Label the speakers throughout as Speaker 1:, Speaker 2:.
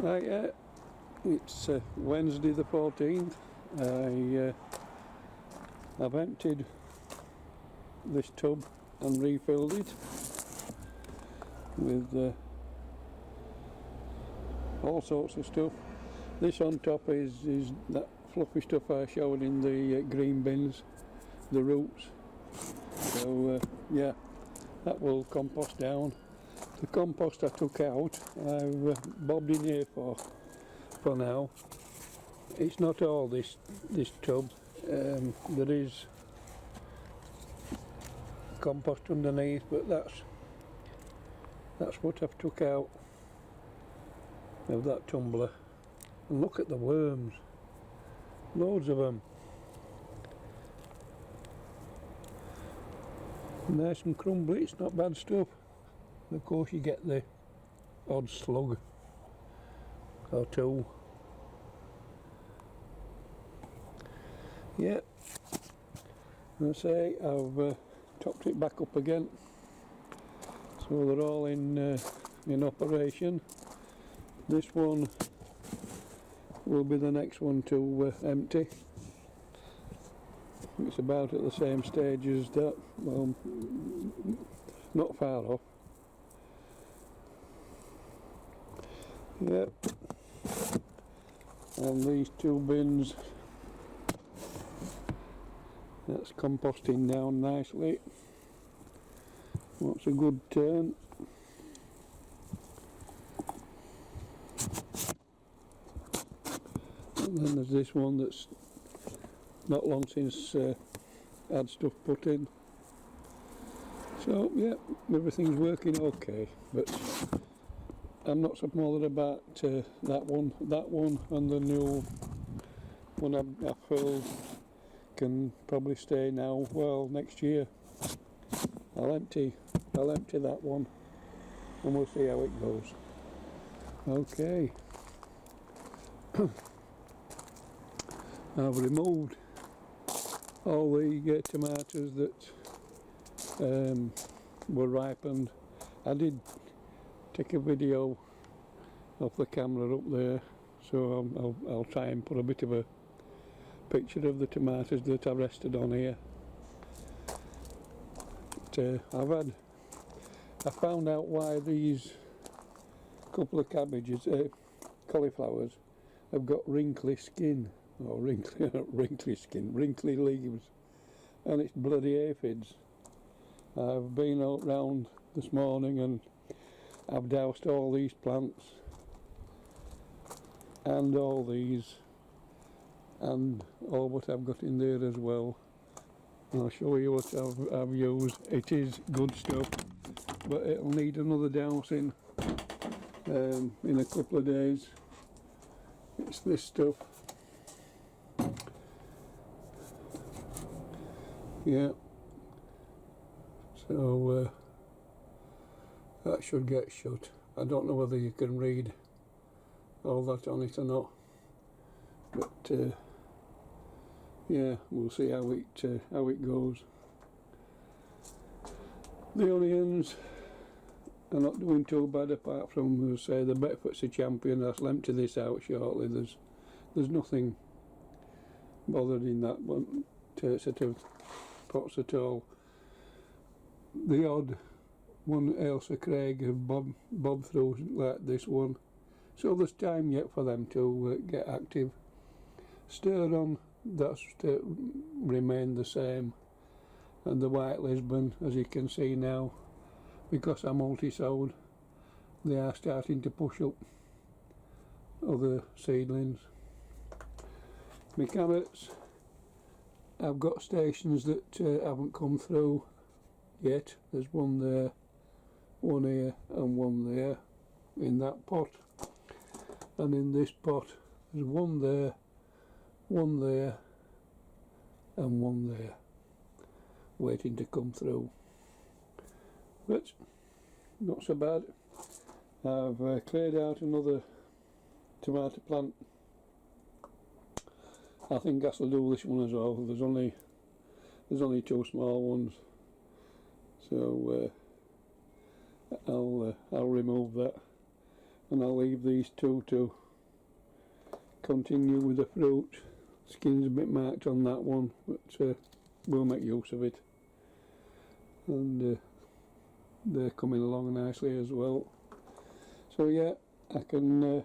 Speaker 1: Right, yeah, it's Wednesday the 14th. I've emptied this tub and refilled it with all sorts of stuff. This on top is that fluffy stuff I showed in the green bins, the roots. So yeah, that will compost down. The compost I took out, I've bobbed in here for now. It's not all this tub. There is compost underneath, but that's what I've took out of that tumbler. And look at the worms, loads of them, nice and crumbly. It's not bad stuff. And of course you get the odd slug or two. Yeah, and I say I've topped it back up again, so they're all in operation. This one will be the next one to empty. It's about at the same stage as that, well, not far off. Yep, and these two bins, that's composting down nicely. What's a good turn. And then there's this one that's not long since had stuff put in. So yeah, everything's working okay, but I'm not so bothered about that one and the new one I've filled can probably stay now. Well, next year I'll empty that one and we'll see how it goes. Okay. I've removed all the tomatoes that were ripened. I did take a video of the camera up there, so I'll try and put a bit of a picture of the tomatoes that I rested on here. But, I found out why these couple of cabbages, cauliflowers, have got wrinkly skin, or wrinkly leaves, and it's bloody aphids. I've been out round this morning and I've doused all these plants and all these and all what I've got in there as well. I'll show you what I've used. It is good stuff, but it'll need another dousing in a couple of days. It's this stuff. Yeah, so that should get shut. I don't know whether you can read all that on it or not, but yeah, we'll see how it goes. The onions are not doing too bad, apart from, say, the Bedford's a champion. I'll empty this out shortly. There's nothing bothered in that one sort of pots at all. The odd one Ailsa Craig have bobbed through like this one, so there's time yet for them to get active. Stir on, that's to remain the same, and the White Lisbon, as you can see now, because I multi-sowed, they are starting to push up other seedlings. My carrots, I've got stations that haven't come through yet. There's one there, one here and one there in that pot, and in this pot there's one there and one there waiting to come through, but not so bad. I've cleared out another tomato plant. I think I shall do this one as well. There's only two small ones, so I'll remove that. and I'll leave these two to continue with the fruit. Skin's a bit marked on that one, but we'll make use of it. And they're coming along nicely as well. So yeah, I can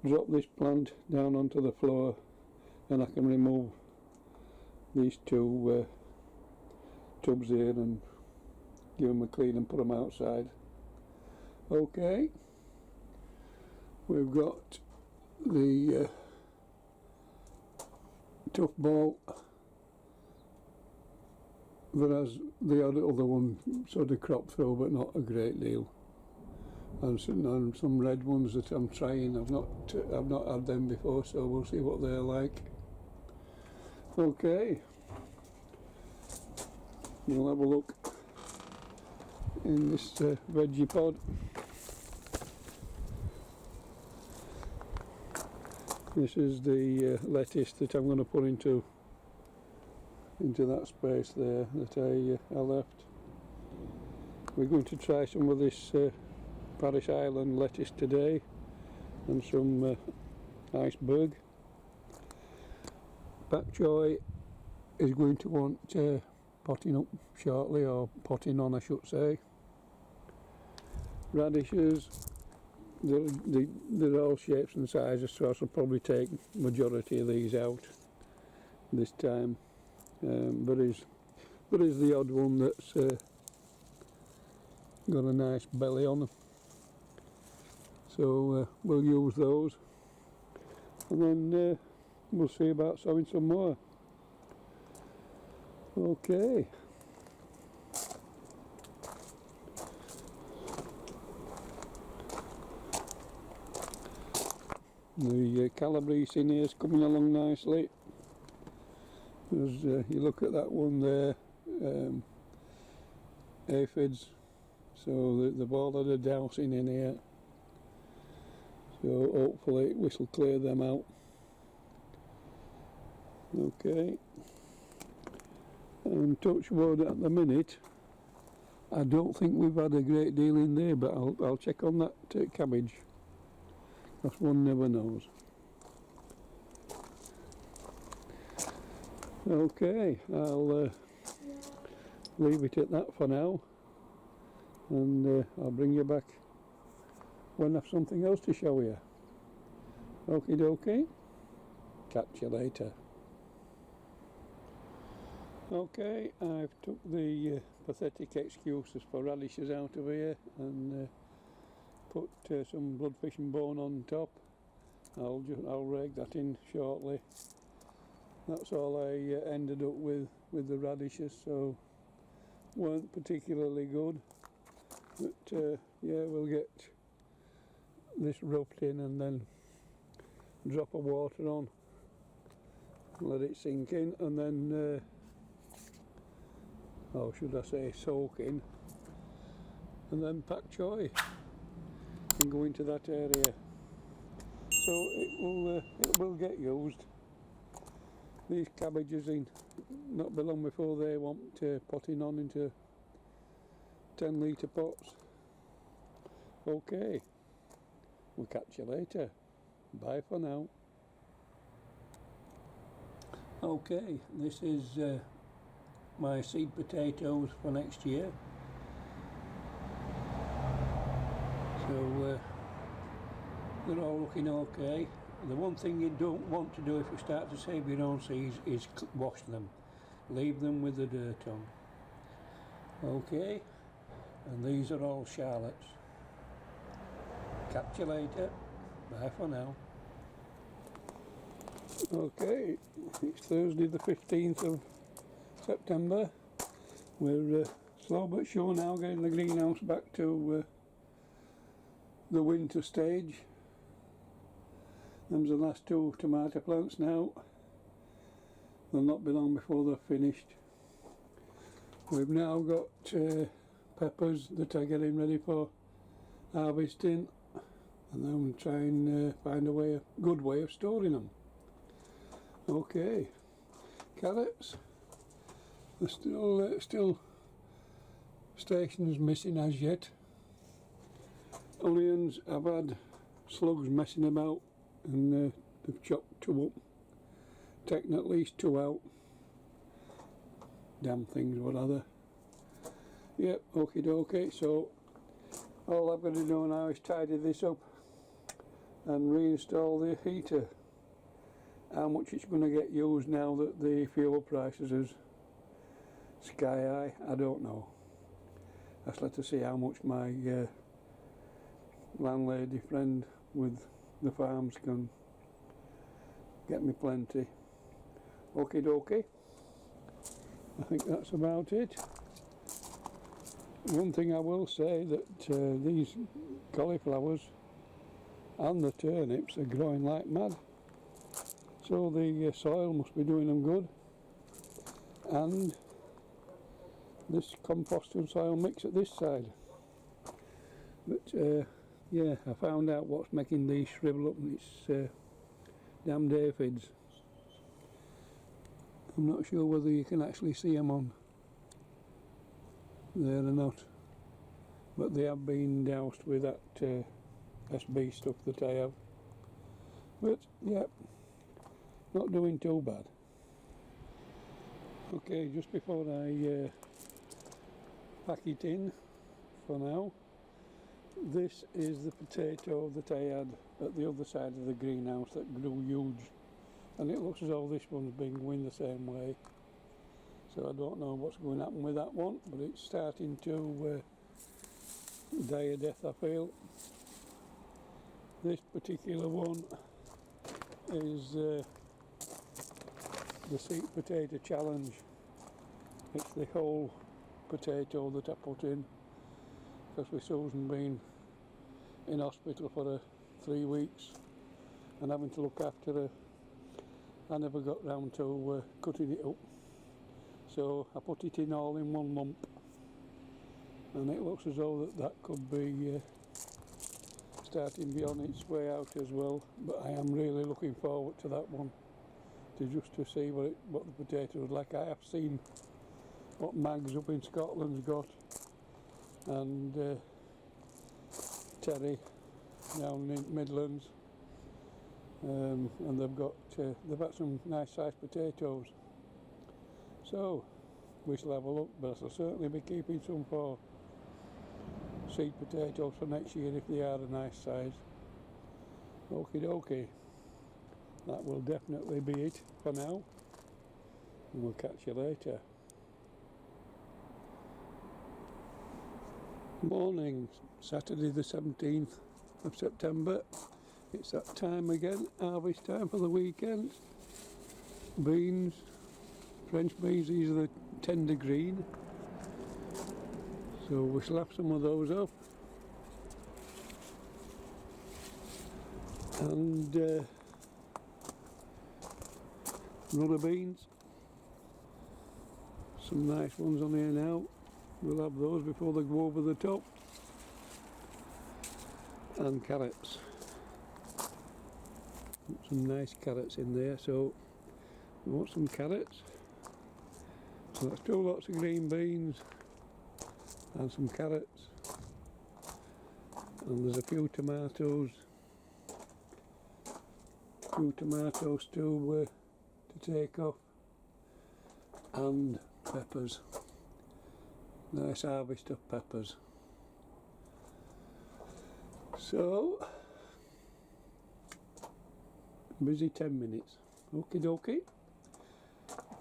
Speaker 1: drop this plant down onto the floor, and I can remove these two tubs here and give them a clean and put them outside. Okay, we've got the tough ball that has the other one sort of cropped through, but not a great deal, and some red ones that I'm trying. I've not had them before, so we'll see what they're like. Okay, we'll have a look in this veggie pod. This is the lettuce that I'm going to put into that space there that I left. We're going to try some of this Paris Island lettuce today, and some iceberg. Pak choy is going to want potting up shortly, or potting on I should say. Radishes, they're all shapes and sizes, so I shall probably take majority of these out this time. There is the odd one that's got a nice belly on them, so we'll use those, and then we'll see about sowing some more. Okay. The calabrese in here is coming along nicely. As you look at that one there, aphids, so the ball that are dousing in here, so hopefully we shall clear them out. Okay, and touch wood at the minute, I don't think we've had a great deal in there, but I'll check on that cabbage, because one never knows. Okay, I'll leave it at that for now, and I'll bring you back when I have something else to show you. Okie dokie, catch you later. Okay, I've took the pathetic excuses for radishes out of here and put some bloodfish and bone on top. I'll rake that in shortly. That's all I ended up with the radishes, so weren't particularly good, but yeah, we'll get this rubbed in and then drop of water on, let it sink in, and then or should I say soak in, and then pak choy and go into that area, so it will get used. These cabbages in not be long before they want potting on into 10 litre pots. Okay, we'll catch you later. Bye for now. Okay, this is my seed potatoes for next year. So they're all looking okay. The one thing you don't want to do if you start to save your own seeds is wash them. Leave them with the dirt on. Okay, and these are all Charlottes. Catch you later. Bye for now. Okay, it's Thursday the 15th of September. We're slow but sure now getting the greenhouse back to the winter stage. Them's the last two tomato plants now. They'll not be long before they're finished. We've now got peppers that are getting ready for harvesting, and then we'll try and find a good way of storing them. Okay, carrots. There's still stations missing as yet, onions, I've had slugs messing about and they've chopped 2 up, taken at least 2 out. Damn things, what other. Yep, okie dokie, so all I've got to do now is tidy this up and reinstall the heater. How much it's going to get used now that the fuel prices is sky high, I don't know. I'll have to see how much my landlady friend with the farms can get me plenty. Okie dokie, I think that's about it. One thing I will say that these cauliflowers and the turnips are growing like mad, so the soil must be doing them good, and this compost and soil mix at this side. But yeah, I found out what's making these shrivel up, and it's damned aphids. I'm not sure whether you can actually see them on there or not, but they have been doused with that SB stuff that I have. But yeah, not doing too bad. Okay, just before I pack it in for now, this is the potato that I had at the other side of the greenhouse that grew huge, and it looks as though this one's been going the same way. So I don't know what's going to happen with that one, but it's starting to die a death, I feel. This particular one is the sweet potato challenge. It's the whole potato that I put in, because with Susan being in hospital for 3 weeks and having to look after her, I never got round to cutting it up. So I put it in all in one lump, and it looks as though that could be starting to be on its way out as well. But I am really looking forward to that one, just to see what the potato is like. I have seen what Mags up in Scotland's got, and Terry down in Midlands, and they've got some nice sized potatoes. So we shall have a look, but I shall certainly be keeping some for seed potatoes for next year if they are a nice size. Okie dokie, that will definitely be it for now, and we'll catch you later. Morning, Saturday the 17th of September. It's that time again, harvest time for the weekend. Beans, French beans, these are the tender green, so we shall have some of those up. And runner beans, some nice ones on here now. We'll have those before they go over the top. And carrots. Some nice carrots in there, so we want some carrots. So that's 2 lots of green beans and some carrots. And there's a few tomatoes. To take off. And peppers. Nice harvest of peppers. So, busy 10 minutes. Okie dokie.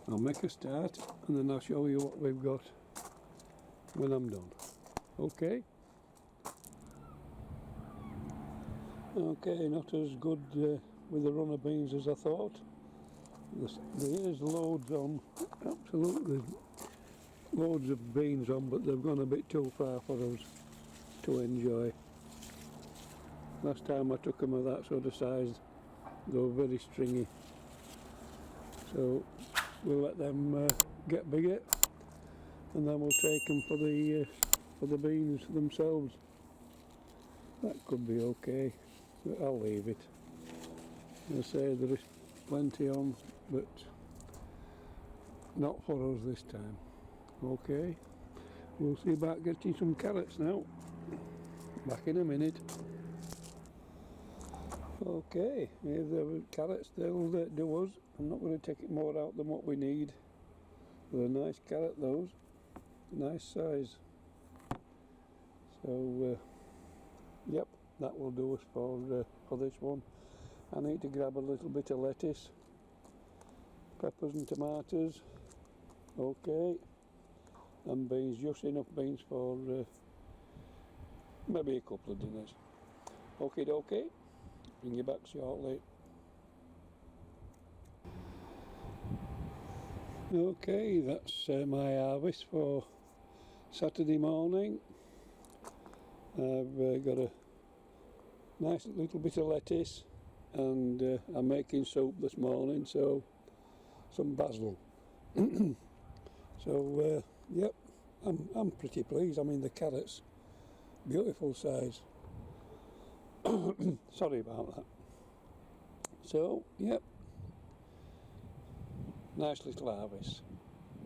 Speaker 1: I'll make a start and then I'll show you what we've got when I'm done. Okay. Okay, not as good with the runner beans as I thought. There is loads on, absolutely loads of beans on, but they've gone a bit too far for us to enjoy. Last time I took them of that sort of size, they were very stringy. So we'll let them get bigger, and then we'll take them for the beans themselves. That could be okay, but I'll leave it. As I say, there is plenty on, but not for us this time. Okay, we'll see about getting some carrots now. Back in a minute. Okay, here's the carrots. They'll do us. I'm not going to take it more out than what we need. They're a nice carrot, those. Nice size. So, yep, that will do us for this one. I need to grab a little bit of lettuce, peppers and tomatoes. Okay, and beans, just enough beans for maybe a couple of dinners. Okay, dokie. Bring you back shortly. Okay, that's my harvest for Saturday morning. I've got a nice little bit of lettuce, and I'm making soup this morning, so some basil. So yep, I'm pretty pleased. I mean, the carrots, beautiful size. Sorry about that. So yep, nice little harvest.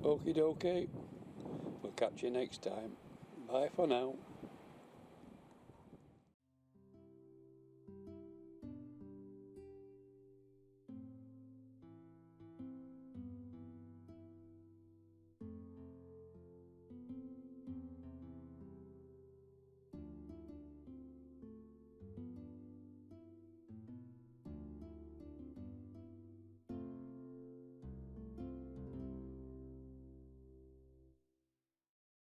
Speaker 1: Okie dokie. We'll catch you next time. Bye for now.